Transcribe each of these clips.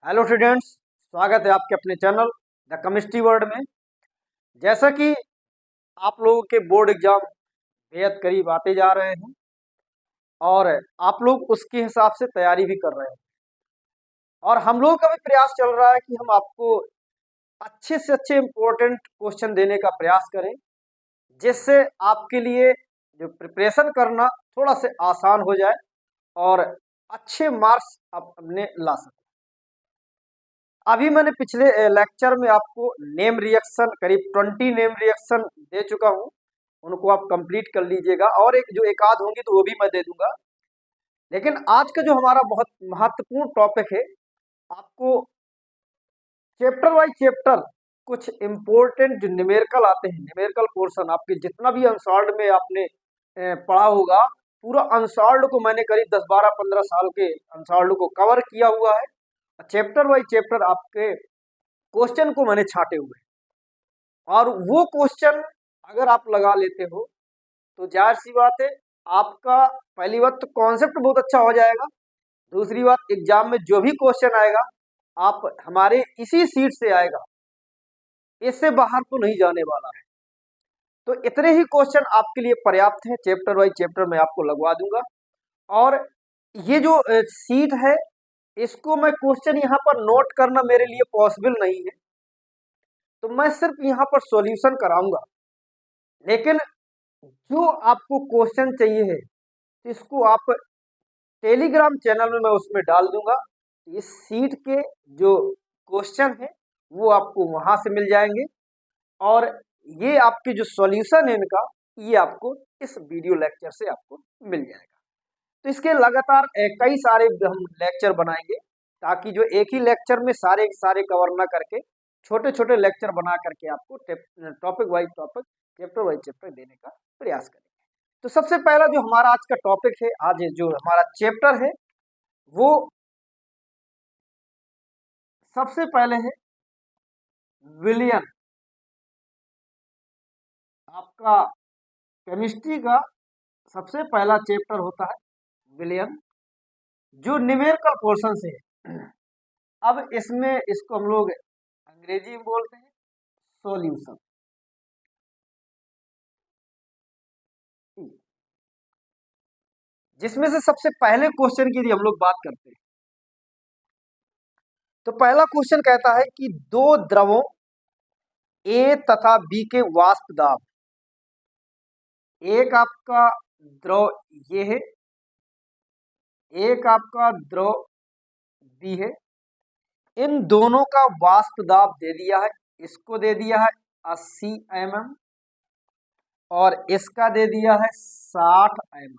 Hello students, स्वागत है आपके अपने चैनल द केमिस्ट्री वर्ल्ड में। जैसा कि आप लोगों के बोर्ड एग्जाम बेहद करीब आते जा रहे हैं और आप लोग उसके हिसाब से तैयारी भी कर रहे हैं और हम लोगों का भी प्रयास चल रहा है कि हम आपको अच्छे से अच्छे इम्पोर्टेंट क्वेश्चन देने का प्रयास करें, जिससे आपके लिए जो प्रिपरेशन करना थोड़ा से आसान हो जाए और अच्छे मार्क्स आप अपने ला सकें। अभी मैंने पिछले लेक्चर में आपको नेम रिएक्शन करीब 20 नेम रिएक्शन दे चुका हूं, उनको आप कंप्लीट कर लीजिएगा और एक जो एक आध होंगी तो वो भी मैं दे दूंगा। लेकिन आज का जो हमारा बहुत महत्वपूर्ण टॉपिक है, आपको चैप्टर वाइज चैप्टर कुछ इंपॉर्टेंट जो न्यूमेरिकल आते हैं, न्यूमेरिकल पोर्शन आपके जितना भी अनसॉल्व्ड में आपने पढ़ा होगा, पूरा अनसॉल्व्ड को मैंने करीब 10-12-15 साल के अनसॉल्व्ड को कवर किया हुआ है। चैप्टर वाइज चैप्टर आपके क्वेश्चन को मैंने छांटे हुए और वो क्वेश्चन अगर आप लगा लेते हो तो जाहिर सी बात है, आपका पहली बात तो कॉन्सेप्ट बहुत अच्छा हो जाएगा। दूसरी बात, एग्जाम में जो भी क्वेश्चन आएगा आप हमारे इसी सीट से आएगा, इससे बाहर तो नहीं जाने वाला है। तो इतने ही क्वेश्चन आपके लिए पर्याप्त है, चैप्टर वाइज चैप्टर मैं आपको लगवा दूंगा। और ये जो सीट है, इसको मैं क्वेश्चन यहाँ पर नोट करना मेरे लिए पॉसिबल नहीं है, तो मैं सिर्फ यहाँ पर सॉल्यूशन कराऊंगा। लेकिन जो आपको क्वेश्चन चाहिए है, इसको आप टेलीग्राम चैनल में मैं उसमें डाल दूंगा। इस सीट के जो क्वेश्चन है वो आपको वहां से मिल जाएंगे और ये आपके जो सॉल्यूशन है इनका, ये आपको इस वीडियो लेक्चर से आपको मिल जाएगा। तो इसके लगातार कई सारे हम लेक्चर बनाएंगे, ताकि जो एक ही लेक्चर में सारे सारे कवर ना करके छोटे छोटे लेक्चर बना करके आपको topic wise topic, chapter wise chapter देने का प्रयास करेंगे। तो सबसे पहला जो हमारा आज का टॉपिक है, आज जो हमारा चैप्टर है, वो सबसे पहले है विलियन। आपका केमिस्ट्री का सबसे पहला चैप्टर होता है विलियन, जो न्यूमेरिकल पोर्शन से है। अब इसमें इसको हम लोग अंग्रेजी में बोलते हैं सॉल्यूशन। जिसमें से सबसे पहले क्वेश्चन की यदि हम लोग बात करते हैं, तो पहला क्वेश्चन कहता है कि दो द्रवों ए तथा बी के वाष्प दाब, एक आपका द्रव ये है, एक आपका द्रव बी है, इन दोनों का वाष्प दाब दे दिया है। इसको दे दिया है 80 mm और इसका दे दिया है 60 mm।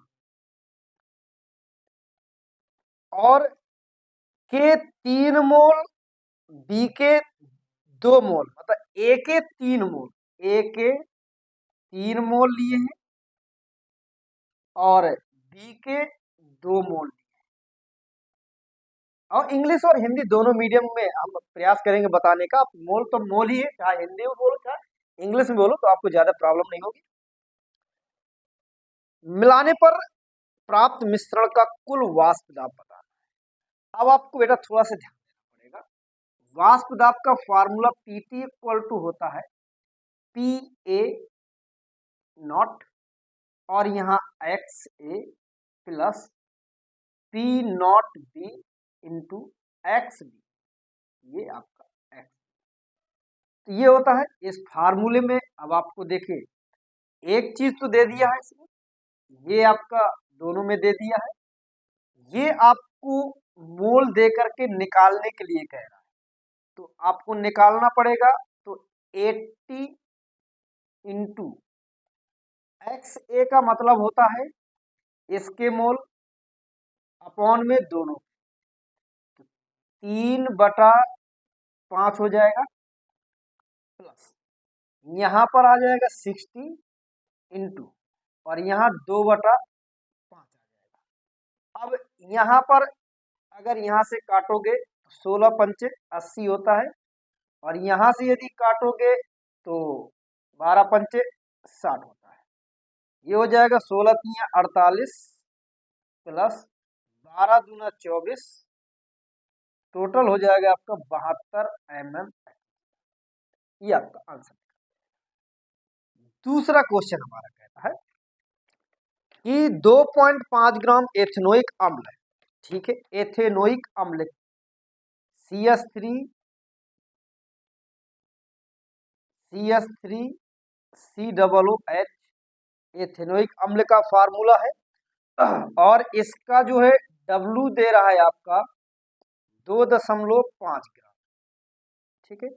और के 3 मोल, बी के 2 मोल, मतलब ए के 3 मोल, ए के 3 मोल लिए हैं और बी के 2 मोल लिए हैं। और इंग्लिश और हिंदी दोनों मीडियम में हम प्रयास करेंगे बताने का। मोल तो मोल ही है, चाहे हिंदी में बोलो चाहे इंग्लिश में बोलो, तो आपको ज्यादा प्रॉब्लम नहीं होगी। मिलाने पर प्राप्त मिश्रण का कुल वाष्प दाब बताना है। अब आपको बेटा थोड़ा सा ध्यान देना पड़ेगा। वाष्प दाब का फार्मूला पीटी इक्वल टू होता है पी ए नॉट और यहाँ X A plus P naught B into X B, ये आपका एक्स। तो ये होता है इस फार्मूले में। अब आपको देखिए, एक चीज तो दे दिया है इसमें, ये आपका दोनों में दे दिया है, ये आपको मोल दे करके निकालने के लिए कह रहा है, तो आपको निकालना पड़ेगा। तो 80 इंटू एक्स ए का मतलब होता है इसके मोल अपॉन में दोनों, तो 3/5 हो जाएगा प्लस यहाँ पर आ जाएगा 60 इंटू और यहाँ 2/5 आ जाएगा। अब यहाँ पर अगर यहाँ से काटोगे तो 16×5 80 होता है और यहाँ से यदि काटोगे तो 12×5 60 होता है। ये हो जाएगा 16×3 = 48 प्लस 12×2 = 24 टोटल हो जाएगा आपका 72 mm। ये आपका आंसर। दूसरा क्वेश्चन हमारा कहता है कि 2.5 ग्राम एथेनोइक अम्ल है, ठीक है, एथेनोइक अम्ल CH3 COOH एथेनोइक अम्ल का फार्मूला है, और इसका जो है W दे रहा है आपका 2.5 ग्राम, ठीक है।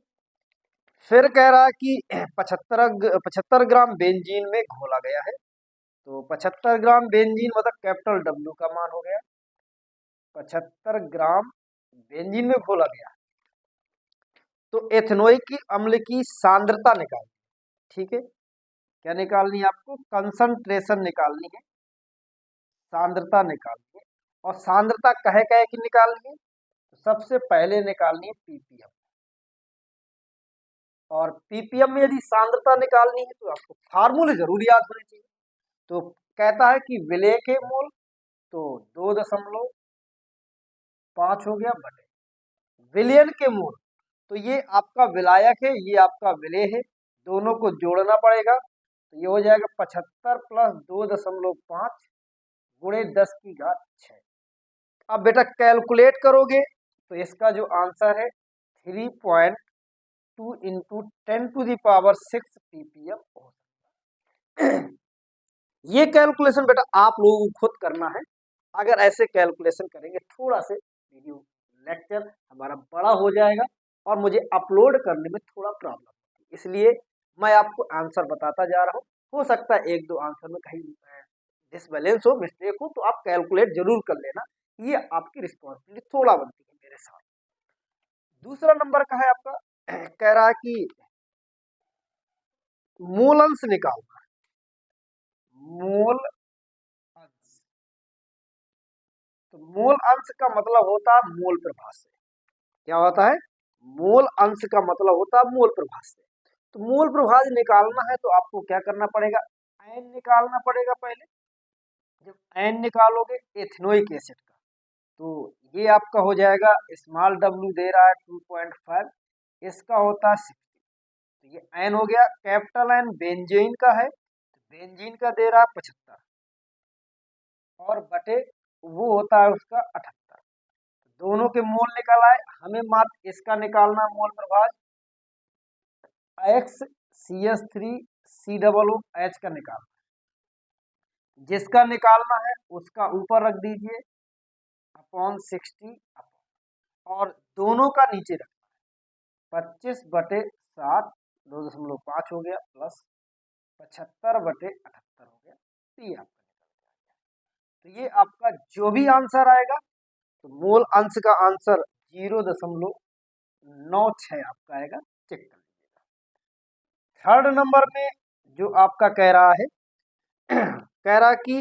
फिर कह रहा है कि 75 ग्राम बेंजीन में घोला गया है। तो 75 ग्राम बेंजीन मतलब कैपिटल W का मान हो गया, 75 ग्राम बेंजीन में घोला गया। तो एथेनोइक अम्ल की सांद्रता निकालनी, ठीक है। क्या निकालनी है आपको? कंसंट्रेशन निकालनी है, सांद्रता निकालनी है। और सांद्रता कहे कहे की निकालनी है, तो सबसे पहले निकालनी है पीपीएम। और पीपीएम में यदि सांद्रता निकालनी है तो आपको फार्मूले जरूर याद होने चाहिए। तो कहता है कि विलेय के मोल, तो 2.5 हो गया बटे विलियन के मोल, तो ये आपका विलायक है, ये आपका विलेय है, दोनों को जोड़ना पड़ेगा। तो ये हो जाएगा 75 प्लस 2.5 गुणे 10⁻6। अब बेटा कैलकुलेट करोगे तो इसका जो आंसर है 3.2 इंटू 10⁶ ppm हो सकता है। ये कैलकुलेशन बेटा आप लोगों को खुद करना है। अगर ऐसे कैलकुलेशन करेंगे थोड़ा से वीडियो लेक्चर हमारा बड़ा हो जाएगा और मुझे अपलोड करने में थोड़ा प्रॉब्लम होती है, इसलिए मैं आपको आंसर बताता जा रहा हूँ। हो सकता है एक दो आंसर में कहीं डिसबैलेंस हो, मिस्टेक हो, तो आप कैलकुलेट जरूर कर लेना, ये आपकी रिस्पॉन्सिबिलिटी थोड़ा बनती है मेरे साथ। दूसरा नंबर का है आपका कह रहा है कि मूल अंश निकालना, मूल अंश। तो मूल अंश का मतलब होता है मूल प्रभाव से। क्या होता है? मूल अंश का मतलब होता है मूल प्रभाव से। तो मूल प्रभाव निकालना है तो आपको क्या करना पड़ेगा? एन निकालना पड़ेगा पहले। जब एन निकालोगे एथेनोइक एसिड का, तो ये आपका हो जाएगा, स्मॉल w दे रहा है 2.5, इसका होता है 60। तो ये एन हो गया। कैपिटल एन बेंजीन का है, तो बेंजीन का दे रहा है 75 और बटे वो होता है उसका 78। दोनों के मोल निकल आए, हमें मात्र इसका निकालना मोल प्रभाव XCH3COOH का निकालना। जिसका निकालना है उसका ऊपर रख दीजिए अपॉन 60 और दोनों का नीचे रखना है। 25/7 2.5 हो गया प्लस 75/78 हो गया। तो ये आपका निकल गया। तो ये आपका जो भी आंसर आएगा, तो मूल अंश का आंसर 0.96 आपका आएगा, चेक कर लीजिएगा। थर्ड नंबर में जो आपका कह रहा है कह रहा कि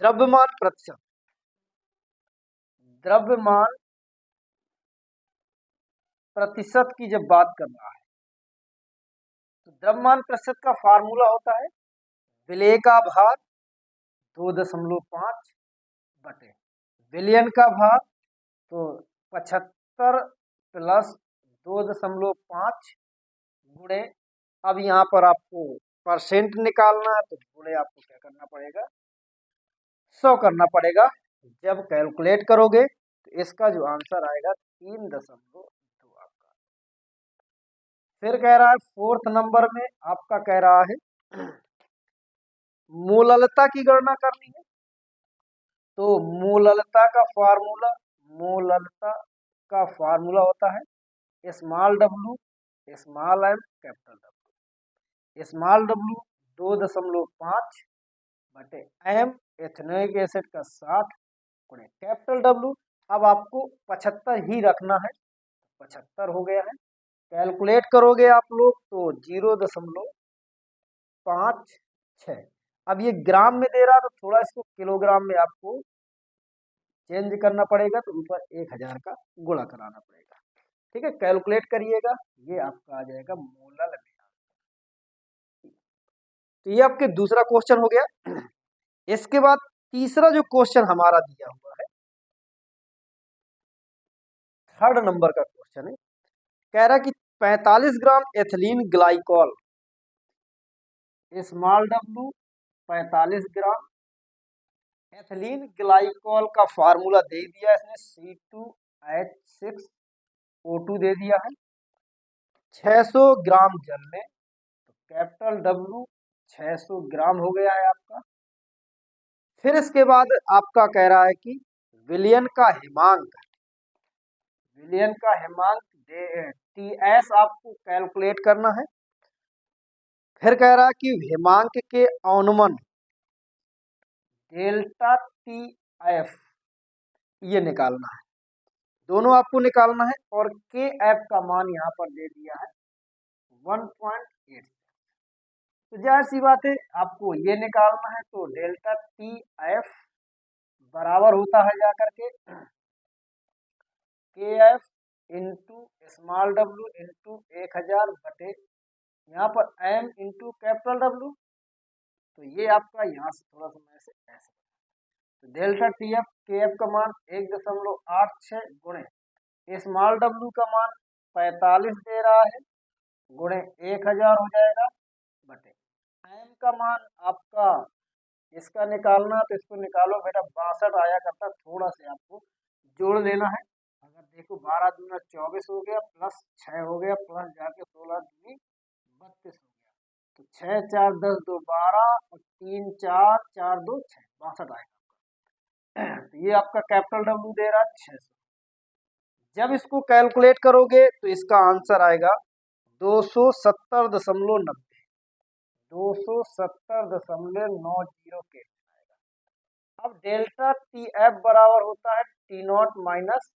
द्रव्यमान प्रतिशत, द्रव्यमान प्रतिशत की जब बात कर रहा है तो द्रव्यमान प्रतिशत का फार्मूला होता है विलेय का भाग 2.5 बटे विलियन का भाग, तो 75 प्लस 2.5 गुणे, अब यहाँ पर आपको परसेंट निकालना है तो गुणे आपको क्या करना पड़ेगा? 100 करना पड़ेगा। जब कैलकुलेट करोगे तो इसका जो आंसर आएगा 3.2 आपका। फिर कह रहा है फोर्थ नंबर में आपका कह रहा है मोललता की गणना करनी है। तो मोललता का फार्मूला, मोललता का फार्मूला होता है small w small M capital W। Small w 2.5 बटे एम एथेनोइक एसिड का 60 गुणे कैपिटल W। अब आपको 75 ही रखना है, 75 हो गया है। कैलकुलेट करोगे आप लोग तो 0.56। अब ये ग्राम में दे रहा तो थोड़ा इसको किलोग्राम में आपको चेंज करना पड़ेगा, तो ऊपर 1000 का गुणा कराना पड़ेगा। ठीक है, कैलकुलेट करिएगा, ये आपका आ जाएगा मोलल में। तो ये आपके दूसरा क्वेश्चन हो गया। इसके बाद तीसरा जो क्वेश्चन हमारा दिया हुआ है, थर्ड नंबर का क्वेश्चन है, कह रहा है कि 45 ग्राम एथिलीन ग्लाइकॉल, स्मॉल डब्लू 45 ग्राम एथिलीन ग्लाइकॉल का फार्मूला दे दिया इसने, C2H6O2 दे दिया है 600 ग्राम जल में, तो कैपिटल डब्लू 600 ग्राम हो गया है आपका। फिर इसके बाद आपका कह रहा है कि विलयन का हिमांक, विलयन का हिमांक TS आपको कैलकुलेट करना है। फिर कह रहा है कि हिमांक के अनुमान डेल्टा TF ये निकालना है, दोनों आपको निकालना है। और KF का मान यहाँ पर दे दिया है 1.8। तो जाहिर सी बात है आपको ये निकालना है, तो डेल्टा TF बराबर होता है जाकर के KF into small W into 1000 बटे यहाँ पर M इंटू कैपिटल डब्लू। तो ये आपका यहाँ से थोड़ा सा मैं ऐसे तो डेल्टा TF KF का मान 1.86 गुणे स्मॉल डब्लू का मान 45 दे रहा है गुणे 1000 हो जाएगा बटे M का मान आपका इसका निकालना, तो इसको निकालो बेटा 62 आया करता, थोड़ा से आपको जोड़ लेना है। अगर देखो 12 दूना 24 हो गया, प्लस 6 हो गया, प्लस जाके 16 दूनी 32 हो गया, तो 6 4 10 2 12 और 3 4 4 2 6 62 आएगा। तो ये आपका कैपिटल डब्ल्यू दे रहा है 600। जब इसको कैलकुलेट करोगे तो इसका आंसर आएगा 270.90, 270.90 के आएगा। अब डेल्टा TF बराबर होता है T0 माइनस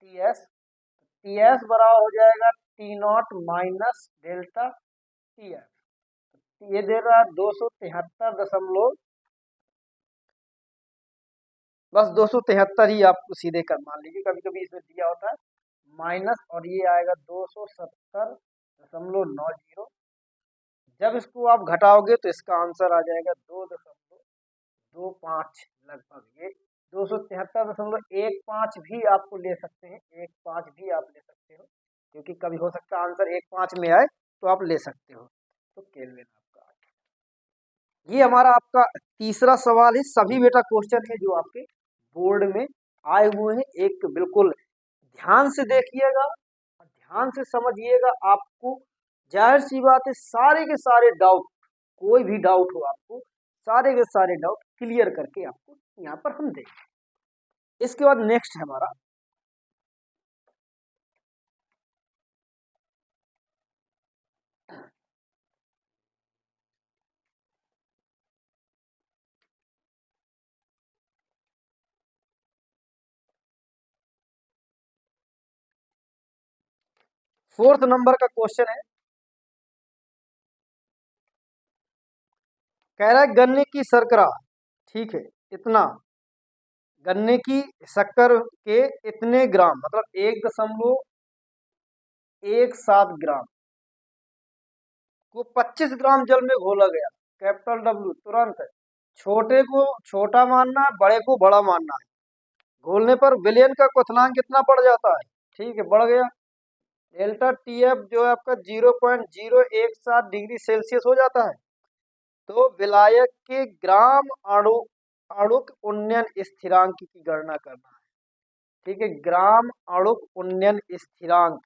TS, TS बराबर हो जाएगा T0 माइनस डेल्टा TF। ये दे रहा है 273 बस 273 ही आपको सीधे कर मान लीजिए, कभी कभी इसमें दिया होता है माइनस, और ये आएगा 270.90। जब इसको आप घटाओगे तो इसका आंसर आ जाएगा 2.25 लगभग। ये 273.15 भी आपको ले सकते हैं, 15 भी आप ले सकते हो, क्योंकि कभी हो सकता है आंसर 15 में आए तो आप ले सकते हो। तो केल्विन आपका ये हमारा आपका तीसरा सवाल है। सभी बेटा क्वेश्चन है जो आपके बोर्ड में आए हुए हैं, एक बिल्कुल ध्यान से देखिएगा और ध्यान से समझिएगा। आपको जाहिर सी बात है सारे के सारे डाउट, कोई भी डाउट हो आपको सारे के सारे डाउट क्लियर करके आपको यहाँ पर हम देंगे। इसके बाद नेक्स्ट है हमारा फोर्थ नंबर का क्वेश्चन है, कह रहा है गन्ने की शर्करा, ठीक है, इतना गन्ने की शक्कर के इतने ग्राम मतलब 1.17 ग्राम को 25 ग्राम जल में घोला गया। कैपिटल डब्ल्यू तुरंत छोटे को छोटा मानना है, बड़े को बड़ा मानना है। घोलने पर विलयन का क्वथनांक कितना बढ़ जाता है, ठीक है, बढ़ गया। डेल्टा TF जो है आपका 0.017 डिग्री सेल्सियस हो जाता है। तो विलायक के ग्राम अणुक उन्नयन स्थिरांक की गणना करना है, ठीक है। ग्राम अणुक उन्नयन स्थिरांक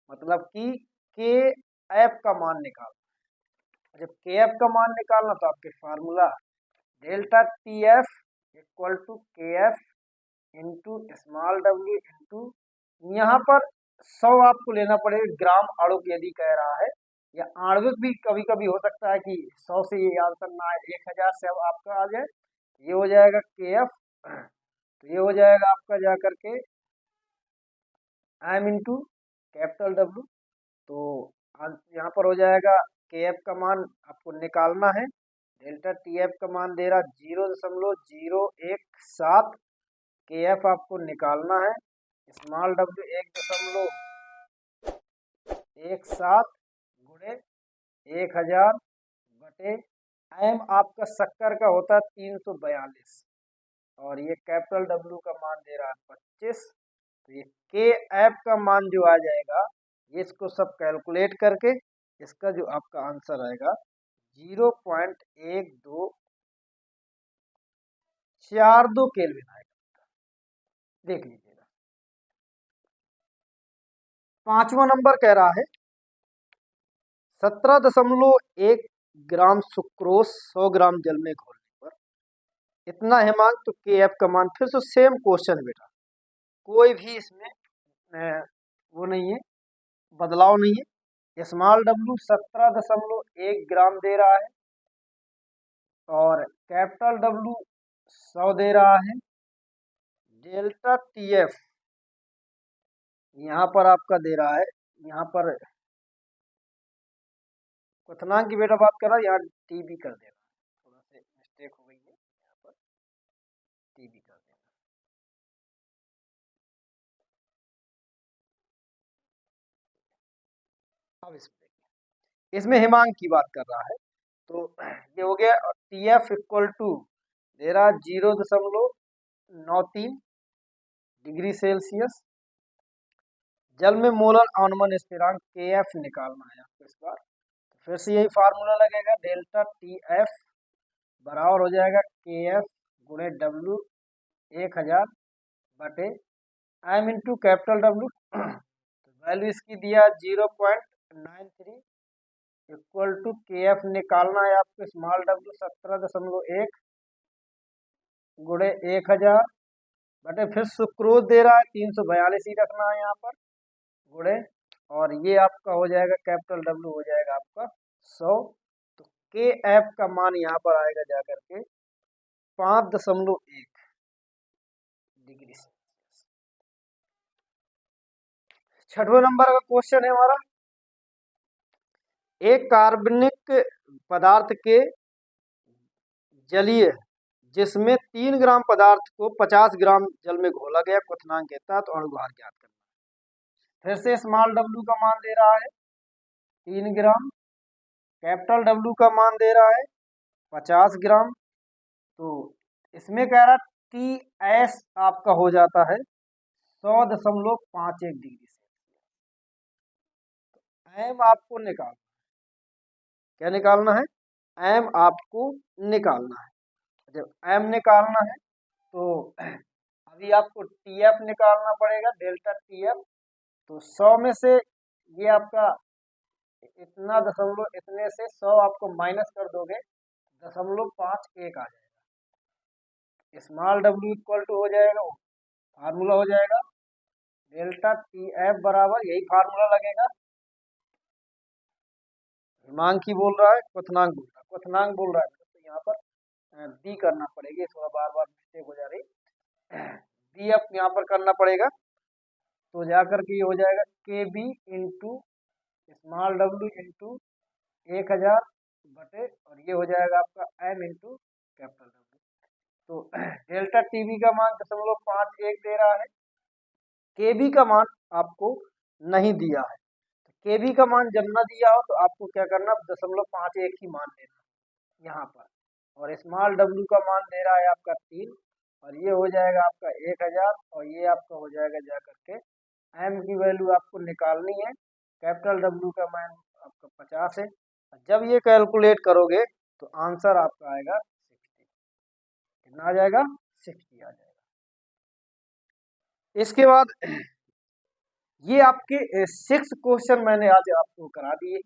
मतलब कि KF का मान निकालना। जब KF का मान निकालना तो आपके formula delta TF equal to KF into small W into, यहाँ पर 100 आपको लेना पड़ेगा ग्राम अणुक यदि कह रहा है, या आणविक भी कभी कभी हो सकता है कि 100 से ये आंसर ना आए, 1000 से अब आपका आ जाए। ये हो जाएगा KF, तो ये हो जाएगा आपका जा करके M इंटू कैपिटल डब्ल्यू। तो यहाँ पर हो जाएगा KF का मान आपको निकालना है। डेल्टा TF का मान दे रहा 0.017, KF आपको निकालना है। स्मॉल डब्ल्यू 1.17 गुणे 1000 बटे M आपका शक्कर का होता है 342, और ये कैपिटल डब्ल्यू का मान दे रहा है 25। तो तो ये के एफ का मान जो आ जाएगा, ये इसको सब कैलकुलेट करके इसका जो आपका आंसर आएगा 0.1242 केल्विन आएगा। देख लीजिएगा। 5वां नंबर कह रहा है 17.1 ग्राम सुक्रोस 100 ग्राम जल में घोलने पर इतना हिमांक। तो के एफ का मान फिर से सेम क्वेश्चन है बेटा, कोई भी इसमें वो नहीं है, बदलाव नहीं है। स्मॉल डब्लू 17.1 ग्राम दे रहा है और कैपिटल डब्लू 100 दे रहा है। डेल्टा टी एफ यहाँ पर आपका दे रहा है, यहाँ पर क्वथनांक की बेटा बात कर रहा है, यहाँ टीबी कर देना, थोड़ा से मिस्टेक हो गई है, यहाँ पर टीबी कर देना। अब इसमें हिमांक की बात कर रहा है, तो ये हो गया टी एफ इक्वल टू दे रहा 0.93 डिग्री सेल्सियस। जल में मोलर आनमन स्थिरांक के एफ निकालना है आपको इस बार। तो फिर से यही फार्मूला लगेगा, डेल्टा टी एफ बराबर हो जाएगा के एफ गुणे डब्लू 1000 बटे एम इंटू कैपिटल डब्लू। तो वैल्यू इसकी दिया 0.93 इक्वल टू के एफ निकालना है आपको स्मॉल डब्लू 17.1 गुणे 1000 बटे फिर सुक्रोज दे रहा है 342 ही रखना है यहाँ पर गुणे, और ये आपका हो जाएगा कैपिटल डब्लू हो जाएगा आपका 100। तो के एफ का मान यहाँ पर आएगा जाकर के 5.1 डिग्री सेल्सियस। 6वां नंबर का क्वेश्चन है हमारा, एक कार्बनिक पदार्थ के जलीय जिसमें 3 ग्राम पदार्थ को 50 ग्राम जल में घोला गया, क्वथनांक कहता है, तो अणुभार ज्ञात करना। फिर से स्मॉल डब्लू का मान दे रहा है 3 ग्राम, कैपिटल डब्लू का मान दे रहा है 50 ग्राम। तो इसमें कह रहा टी एस आपका हो जाता है 100.51 डिग्री सेल्सियस। एम आपको निकालना, क्या निकालना है, एम आपको निकालना है। जब एम निकालना है तो अभी आपको टी एफ निकालना पड़ेगा, डेल्टा टी एफ। तो 100 में से ये आपका इतना दशमलव इतने से 100 आपको माइनस कर दोगे, 0.51 आ जाएगा। स्मॉल डब्ल्यू इक्वल टू हो जाएगा, वो फार्मूला हो जाएगा डेल्टा टी एफ बराबर, यही फार्मूला लगेगा। हिमांक ही बोल रहा है, क्वथनांक बोल रहा है, क्वथनांक बोल रहा है तो यहाँ पर डी करना पड़ेगी, थोड़ा बार बार मिस्टेक हो जा रही, डी अब यहाँ पर करना पड़ेगा। तो जाकर के ये हो जाएगा K B into small W into 1000 बटे, और ये हो जाएगा आपका एम इंटू कैपिटल डब्ल्यू। तो डेल्टा टीबी का मान 0.51 दे रहा है, के बी का मान आपको नहीं दिया है। तो के बी का मान जब ना दिया हो तो आपको क्या करना, 0.51 ही मान लेना यहाँ पर, और स्मॉल डब्ल्यू का मान दे रहा है आपका 3, और ये हो जाएगा आपका 1000, और ये आपका हो जाएगा जा करके एम की वैल्यू आपको निकालनी है, कैपिटल डब्ल्यू का मान आपका 50 है। जब ये कैलकुलेट करोगे तो आंसर आपका आएगा 60, कितना आ जाएगा, 60 आ जाएगा। इसके बाद ये आपके 6 क्वेश्चन मैंने आज आपको करा दिए।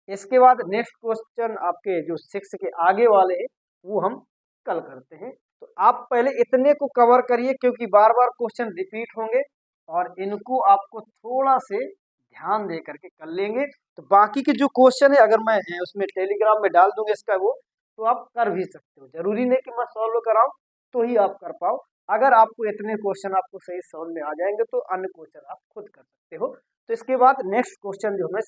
इसके बाद नेक्स्ट क्वेश्चन आपके जो 6 के आगे वाले हैं वो हम कल करते हैं। तो आप पहले इतने को कवर करिए, क्योंकि बार बार क्वेश्चन रिपीट होंगे और इनको आपको थोड़ा से ध्यान दे करके कर लेंगे। तो बाकी के जो क्वेश्चन है अगर मैं उसमें टेलीग्राम में डाल दूंगा इसका वो, तो आप कर भी सकते हो, जरूरी नहीं कि मैं सॉल्व कराऊं तो ही आप कर पाओ। अगर आपको इतने क्वेश्चन आपको सही समझ में आ जाएंगे तो अन्य क्वेश्चन आप खुद कर सकते हो। तो इसके बाद नेक्स्ट क्वेश्चन जो हमें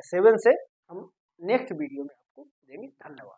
7 से हम नेक्स्ट वीडियो में आपको देंगे। धन्यवाद।